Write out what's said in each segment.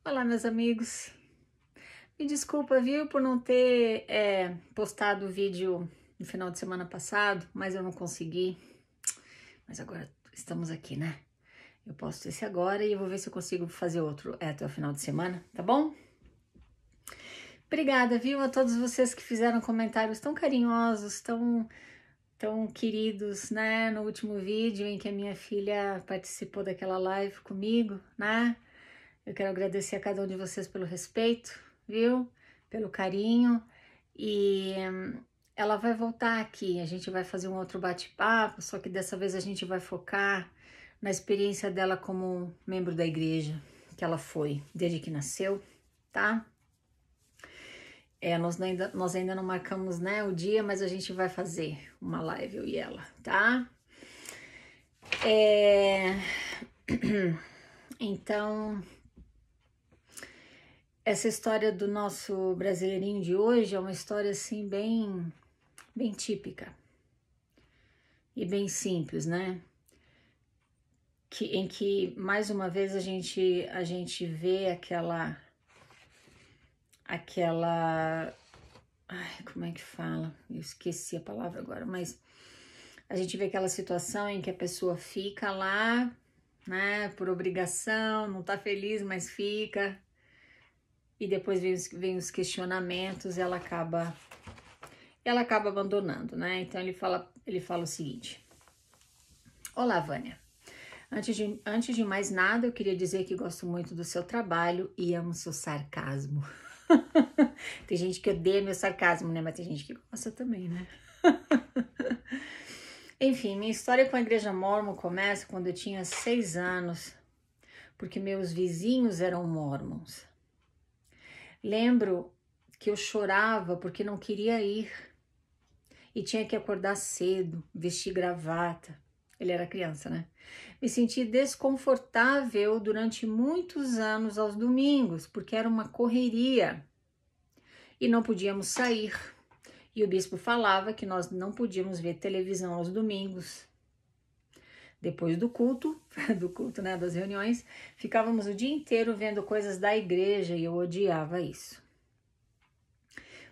Olá, meus amigos. Me desculpa, viu, por não ter postado o vídeo no final de semana passado, mas eu não consegui. Mas agora estamos aqui, né? Eu posto esse agora e eu vou ver se eu consigo fazer outro até o final de semana, tá bom? Obrigada, viu, a todos vocês que fizeram comentários tão carinhosos, tão queridos, né? No último vídeo em que a minha filha participou daquela live comigo, né? Eu quero agradecer a cada um de vocês pelo respeito, viu? Pelo carinho. E ela vai voltar aqui. A gente vai fazer um outro bate-papo, só que dessa vez a gente vai focar na experiência dela como membro da igreja, que ela foi desde que nasceu, tá? Nós ainda não marcamos, né, o dia, mas a gente vai fazer uma live, eu e ela, tá? Então, essa história do nosso brasileirinho de hoje é uma história assim bem típica e bem simples, né? Em que mais uma vez a gente vê aquela, ai, como é que fala? Eu esqueci a palavra agora, mas a gente vê aquela situação em que a pessoa fica lá, né, por obrigação, não tá feliz, mas fica. E depois vem os questionamentos e ela acaba abandonando, né? Então ele fala o seguinte: Olá, Vânia. Antes de mais nada, eu queria dizer que gosto muito do seu trabalho e amo seu sarcasmo. Tem gente que odeia meu sarcasmo, né? Mas tem gente que gosta também, né? Enfim, minha história com a igreja mórmon começa quando eu tinha 6 anos, porque meus vizinhos eram mórmons. Lembro que eu chorava porque não queria ir e tinha que acordar cedo, vestir gravata. Ele era criança, né? Me senti desconfortável durante muitos anos aos domingos, porque era uma correria e não podíamos sair. E o bispo falava que nós não podíamos ver televisão aos domingos. Depois do culto, né, das reuniões, ficávamos o dia inteiro vendo coisas da igreja e eu odiava isso.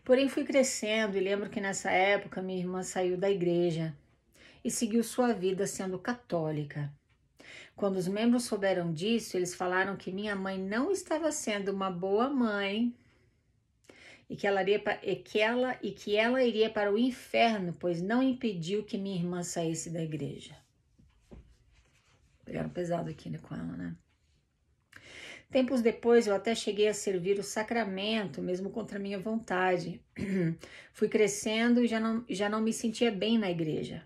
Porém, fui crescendo e lembro que nessa época minha irmã saiu da igreja e seguiu sua vida sendo católica. Quando os membros souberam disso, eles falaram que minha mãe não estava sendo uma boa mãe e que ela iria para o inferno, pois não impediu que minha irmã saísse da igreja. Pegaram pesado aqui, né, com ela, né? Tempos depois, eu até cheguei a servir o sacramento, mesmo contra a minha vontade. Fui crescendo e já não me sentia bem na igreja.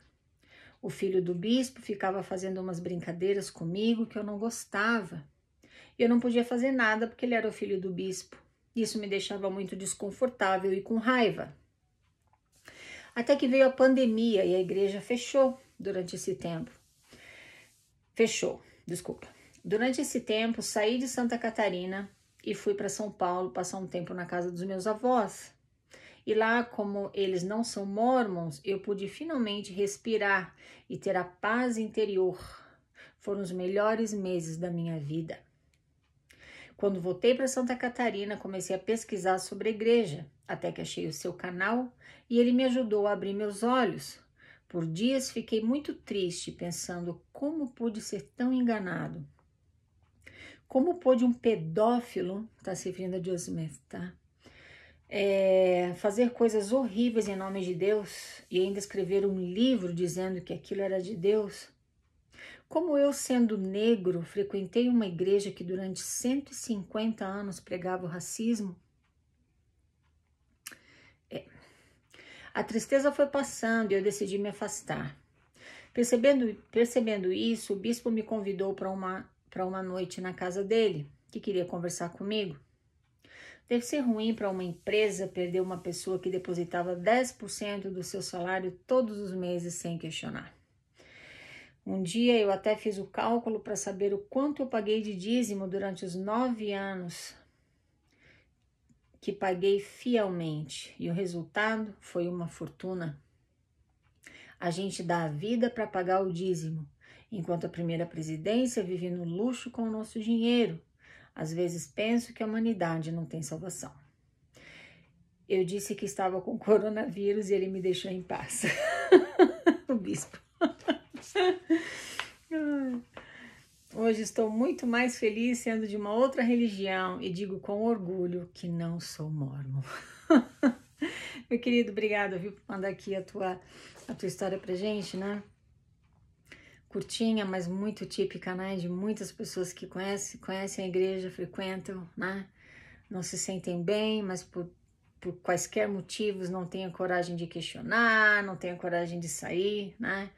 O filho do bispo ficava fazendo umas brincadeiras comigo que eu não gostava. Eu não podia fazer nada porque ele era o filho do bispo. Isso me deixava muito desconfortável e com raiva. Até que veio a pandemia e a igreja fechou durante esse tempo. Durante esse tempo, saí de Santa Catarina e fui para São Paulo passar um tempo na casa dos meus avós. E lá, como eles não são mórmons, eu pude finalmente respirar e ter a paz interior. Foram os melhores meses da minha vida. Quando voltei para Santa Catarina, comecei a pesquisar sobre a igreja, até que achei o seu canal e ele me ajudou a abrir meus olhos. Por dias fiquei muito triste, pensando como pude ser tão enganado. Como pôde um pedófilo, está se referindo a Joseph Smith, tá? Fazer coisas horríveis em nome de Deus e ainda escrever um livro dizendo que aquilo era de Deus? Como eu, sendo negro, frequentei uma igreja que durante 150 anos pregava o racismo? A tristeza foi passando e eu decidi me afastar. Percebendo isso, o bispo me convidou para uma noite na casa dele, que queria conversar comigo. Deve ser ruim para uma empresa perder uma pessoa que depositava 10% do seu salário todos os meses sem questionar. Um dia eu até fiz o cálculo para saber o quanto eu paguei de dízimo durante os 9 anos que paguei fielmente, e o resultado foi uma fortuna. A gente dá a vida para pagar o dízimo, enquanto a primeira presidência vive no luxo com o nosso dinheiro. Às vezes penso que a humanidade não tem salvação. Eu disse que estava com coronavírus e ele me deixou em paz. O bispo. Hoje estou muito mais feliz sendo de uma outra religião e digo com orgulho que não sou mórmon. Meu querido, obrigada, viu, por mandar aqui a tua história pra gente, né? Curtinha, mas muito típica, né? De muitas pessoas que conhecem a igreja, frequentam, né? Não se sentem bem, mas por quaisquer motivos não têm a coragem de questionar, não têm a coragem de sair, né?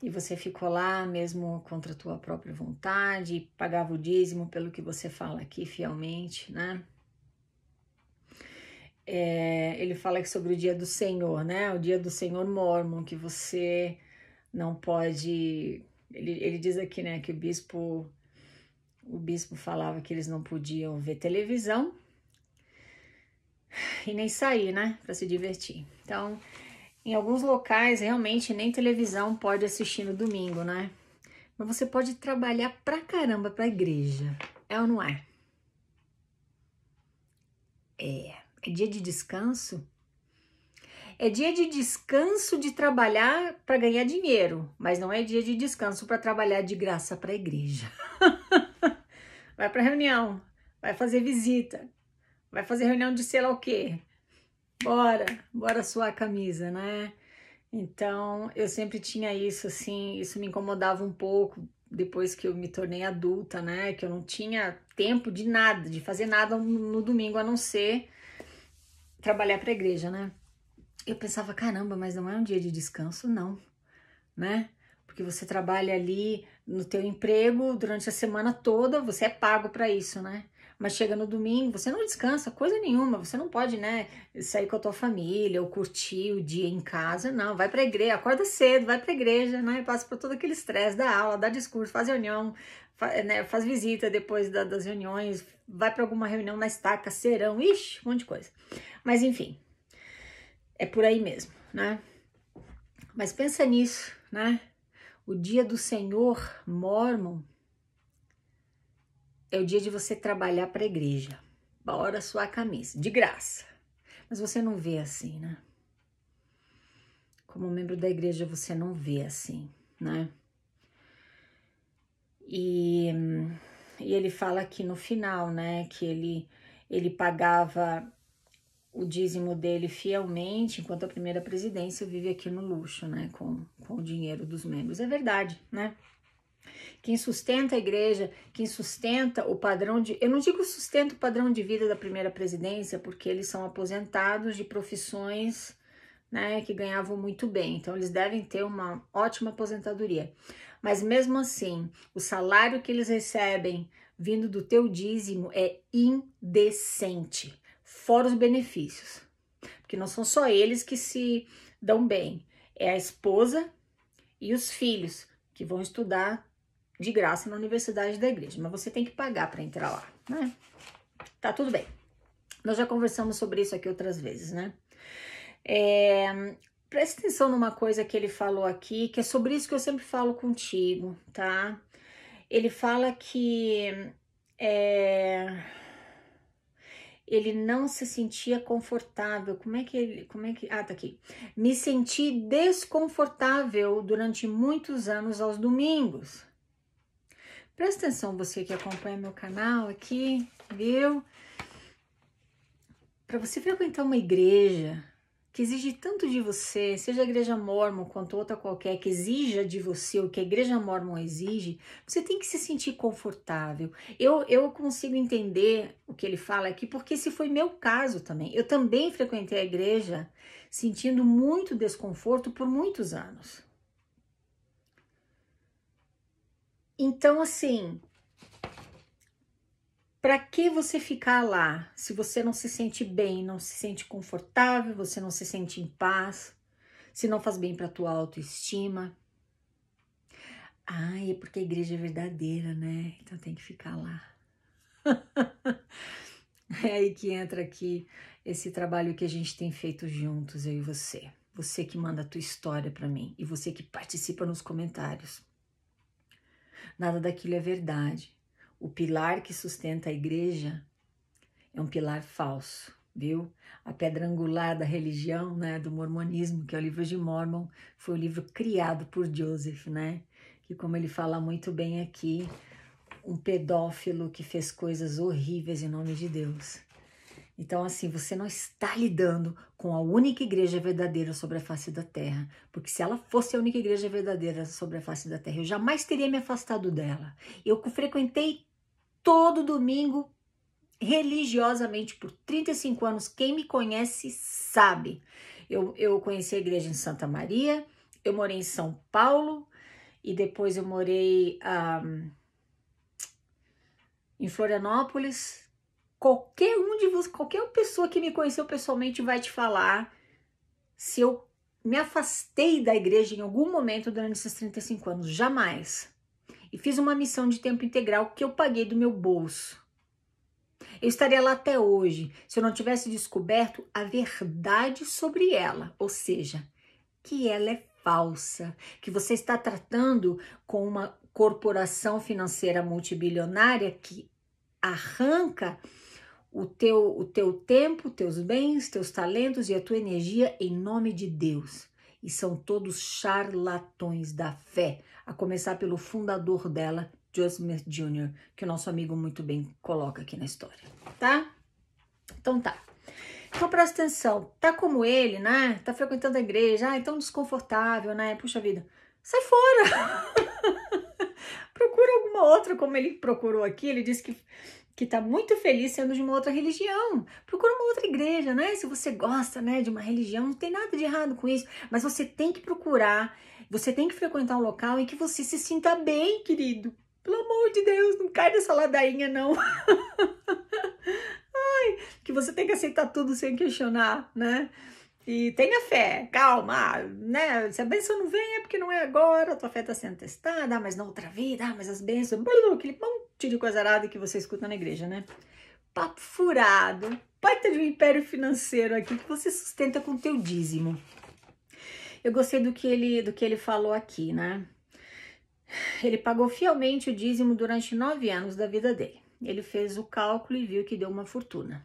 E você ficou lá mesmo contra a tua própria vontade, pagava o dízimo pelo que você fala aqui fielmente, né? Ele fala aqui sobre o dia do Senhor, né? O dia do Senhor mórmon, que você não pode... Ele diz aqui, né, que o bispo falava que eles não podiam ver televisão e nem sair, né, para se divertir. Então, em alguns locais, realmente, nem televisão pode assistir no domingo, né? Mas você pode trabalhar pra caramba pra igreja. É ou não é? É dia de descanso? É dia de descanso de trabalhar para ganhar dinheiro, mas não é dia de descanso para trabalhar de graça para a igreja. Vai para reunião, vai fazer visita, vai fazer reunião de sei lá o quê. Bora suar a camisa, né? Então, eu sempre tinha isso, assim, isso me incomodava um pouco depois que eu me tornei adulta, né? Que eu não tinha tempo de nada, de fazer nada no domingo, a não ser trabalhar para a igreja, né? Eu pensava, caramba, mas não é um dia de descanso, não, né? Porque você trabalha ali no teu emprego durante a semana toda, você é pago para isso, né? Mas chega no domingo, você não descansa coisa nenhuma, você não pode, né, sair com a tua família ou curtir o dia em casa, não, vai pra igreja, acorda cedo, vai pra igreja, né, passa por todo aquele estresse da aula, dá discurso, faz reunião, faz visita depois das reuniões, vai pra alguma reunião na estaca, serão, ixi, um monte de coisa. Mas enfim, é por aí mesmo, né? Mas pensa nisso, né? O dia do Senhor mórmon é o dia de você trabalhar para a igreja. Bora suar a camisa, de graça. Mas você não vê assim, né? Como membro da igreja você não vê assim, né? E ele fala aqui no final, né? Que ele pagava o dízimo dele fielmente, enquanto a primeira presidência vive aqui no luxo, né? Com o dinheiro dos membros. É verdade, né? Quem sustenta a igreja, quem sustenta o padrão de... Eu não digo sustenta o padrão de vida da primeira presidência, porque eles são aposentados de profissões, né, que ganhavam muito bem. Então, eles devem ter uma ótima aposentadoria. Mas, mesmo assim, o salário que eles recebem vindo do teu dízimo é indecente, fora os benefícios. Porque não são só eles que se dão bem. É a esposa e os filhos que vão estudar de graça na universidade da igreja, mas você tem que pagar para entrar lá, né? Tá tudo bem. Nós já conversamos sobre isso aqui outras vezes, né? Presta atenção numa coisa que ele falou aqui, que é sobre isso que eu sempre falo contigo, tá? Ele fala que ele não se sentia confortável. Ah, tá aqui. Me senti desconfortável durante muitos anos aos domingos. Presta atenção, você que acompanha meu canal aqui, viu? Para você frequentar uma igreja que exige tanto de você, seja a igreja mórmon quanto outra qualquer, que exija de você o que a igreja mórmon exige, você tem que se sentir confortável. Eu consigo entender o que ele fala aqui, porque esse foi meu caso também. Eu também frequentei a igreja sentindo muito desconforto por muitos anos. Então, assim, para que você ficar lá se você não se sente bem, não se sente confortável, você não se sente em paz, se não faz bem para tua autoestima? Ai, é porque a igreja é verdadeira, né? Então tem que ficar lá. É aí que entra aqui esse trabalho que a gente tem feito juntos, eu e você. Você que manda a tua história para mim e você que participa nos comentários. Nada daquilo é verdade. o pilar que sustenta a igreja é um pilar falso, viu? A pedra angular da religião, né, do mormonismo, que é o livro de Mormon, foi o livro criado por Joseph, né? Que, como ele fala muito bem aqui, um pedófilo que fez coisas horríveis em nome de Deus. Então, assim, você não está lidando com a única igreja verdadeira sobre a face da terra, porque se ela fosse a única igreja verdadeira sobre a face da terra, eu jamais teria me afastado dela. Eu frequentei todo domingo religiosamente por 35 anos. Quem me conhece sabe. Eu conheci a igreja em Santa Maria, eu morei em São Paulo e depois eu morei em Florianópolis. Qualquer um de vocês, qualquer pessoa que me conheceu pessoalmente vai te falar se eu me afastei da igreja em algum momento durante esses 35 anos. Jamais. E fiz uma missão de tempo integral que eu paguei do meu bolso. Eu estaria lá até hoje se eu não tivesse descoberto a verdade sobre ela, ou seja, que ela é falsa, que você está tratando com uma corporação financeira multibilionária que arranca o teu tempo, teus bens, teus talentos e a tua energia em nome de Deus. E são todos charlatões da fé, a começar pelo fundador dela, Joseph Smith Jr., que o nosso amigo muito bem coloca aqui na história, tá? Então tá. Então presta atenção, tá como ele, né? Tá frequentando a igreja, tão desconfortável, né? Puxa vida, sai fora! Procura alguma outra, como ele procurou aqui, ele disse que tá muito feliz sendo de uma outra religião. Procura uma outra igreja, né? Se você gosta, né, de uma religião, não tem nada de errado com isso, mas você tem que procurar, você tem que frequentar um local em que você se sinta bem, querido. Pelo amor de Deus, não cai nessa ladainha, não. Ai, que você tem que aceitar tudo sem questionar, né? E tenha fé, calma, né? Se a bênção não vem é porque não é agora, a tua fé está sendo testada, mas na outra vida, mas as bênçãos, aquele monte de coisa arada que você escuta na igreja, né? Papo furado, baita de um império financeiro aqui que você sustenta com o teu dízimo. Eu gostei do que ele falou aqui, né? Ele pagou fielmente o dízimo durante 9 anos da vida dele. Ele fez o cálculo e viu que deu uma fortuna.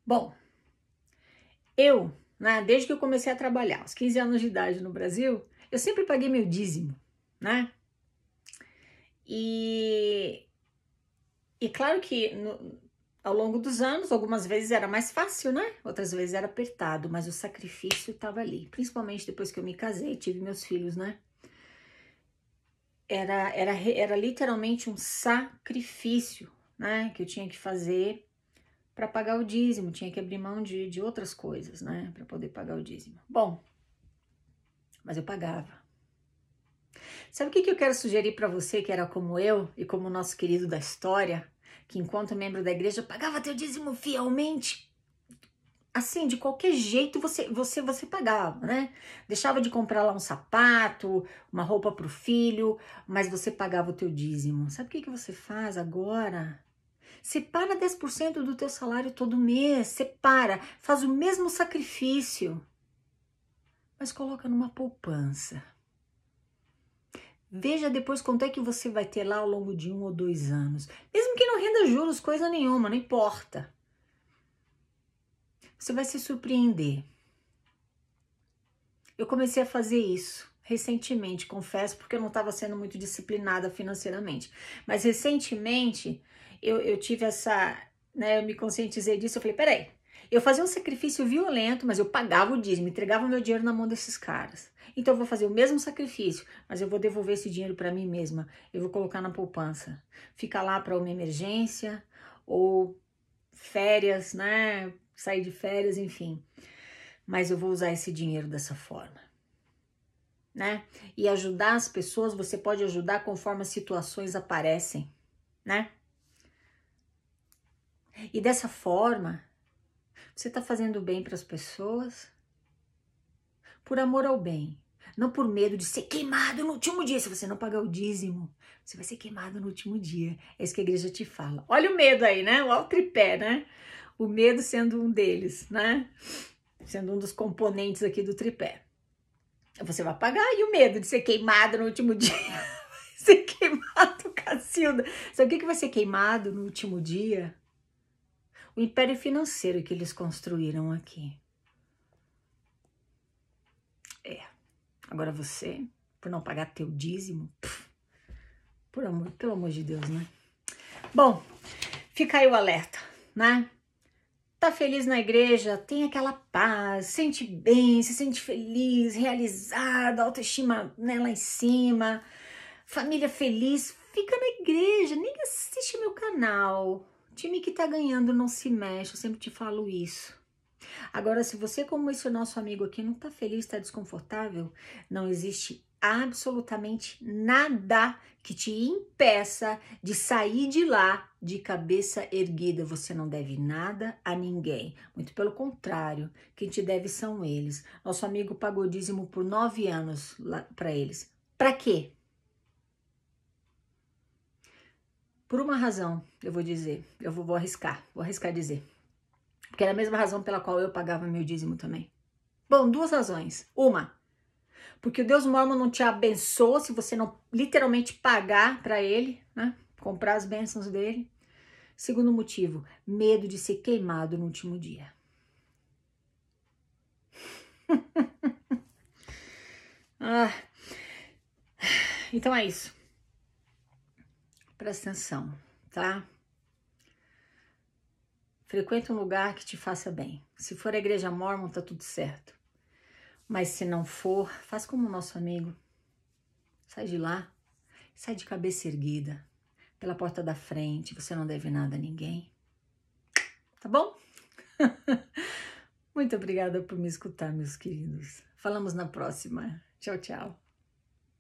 Bom, eu, né, desde que eu comecei a trabalhar, aos 15 anos de idade no Brasil, eu sempre paguei meu dízimo, né? E claro que ao longo dos anos, algumas vezes era mais fácil, né? Outras vezes era apertado, mas o sacrifício estava ali. Principalmente depois que eu me casei, tive meus filhos, né? Era literalmente um sacrifício, né? Que eu tinha que fazer para pagar o dízimo, tinha que abrir mão de outras coisas, né? Para poder pagar o dízimo. Bom, mas eu pagava. Sabe o que eu quero sugerir para você que era como eu e como o nosso querido da história, que enquanto membro da igreja pagava teu dízimo fielmente? Assim, de qualquer jeito você pagava, né? Deixava de comprar lá um sapato, uma roupa para o filho, mas você pagava o teu dízimo. Sabe o que você faz agora? Separa 10% do teu salário todo mês, separa, faz o mesmo sacrifício, mas coloca numa poupança. Veja depois quanto é que você vai ter lá ao longo de 1 ou 2 anos. Mesmo que não renda juros, coisa nenhuma, não importa. Você vai se surpreender. Eu comecei a fazer isso recentemente, confesso, porque eu não estava sendo muito disciplinada financeiramente. Mas recentemente eu tive essa, né, eu me conscientizei disso, eu falei, peraí, eu fazia um sacrifício violento, mas eu pagava o dízimo, entregava meu dinheiro na mão desses caras. Então eu vou fazer o mesmo sacrifício, mas eu vou devolver esse dinheiro para mim mesma, eu vou colocar na poupança. Fica lá para uma emergência ou férias, né, sair de férias, enfim. Mas eu vou usar esse dinheiro dessa forma, né? E ajudar as pessoas, você pode ajudar conforme as situações aparecem, né? E dessa forma, você está fazendo bem para as pessoas por amor ao bem, não por medo de ser queimado no último dia. Se você não pagar o dízimo, você vai ser queimado no último dia. É isso que a igreja te fala. Olha o medo aí, né? Olha o tripé, né? O medo sendo um deles, né? Sendo um dos componentes aqui do tripé. Você vai pagar e o medo de ser queimado no último dia vai ser queimado, Cacilda. Sabe o que vai ser queimado no último dia? O império financeiro que eles construíram aqui. Agora você, por não pagar teu dízimo, pelo amor de Deus, né? Bom, fica aí o alerta, né? Tá feliz na igreja, tem aquela paz, sente bem, se sente feliz, realizado, autoestima, né, lá em cima, família feliz, fica na igreja, nem assiste meu canal. Time que tá ganhando não se mexe, eu sempre te falo isso. Agora, se você, como esse nosso amigo aqui, não tá feliz, tá desconfortável, não existe absolutamente nada que te impeça de sair de lá de cabeça erguida. Você não deve nada a ninguém. Muito pelo contrário, quem te deve são eles. Nosso amigo pagou dízimo por 9 anos para eles. Para quê? Por uma razão, eu vou dizer. Eu vou arriscar dizer. Porque era a mesma razão pela qual eu pagava meu dízimo também. Bom, 2 razões. Uma, porque o Deus Mormon não te abençoa se você não literalmente pagar para ele, né? Comprar as bênçãos dele. Segundo motivo, medo de ser queimado no último dia. Então é isso. Presta atenção, tá? Frequenta um lugar que te faça bem. Se for a igreja Mormon, tá tudo certo. Mas se não for, faz como o nosso amigo. Sai de lá, sai de cabeça erguida. Pela porta da frente, você não deve nada a ninguém. Tá bom? Muito obrigada por me escutar, meus queridos. Falamos na próxima. Tchau, tchau.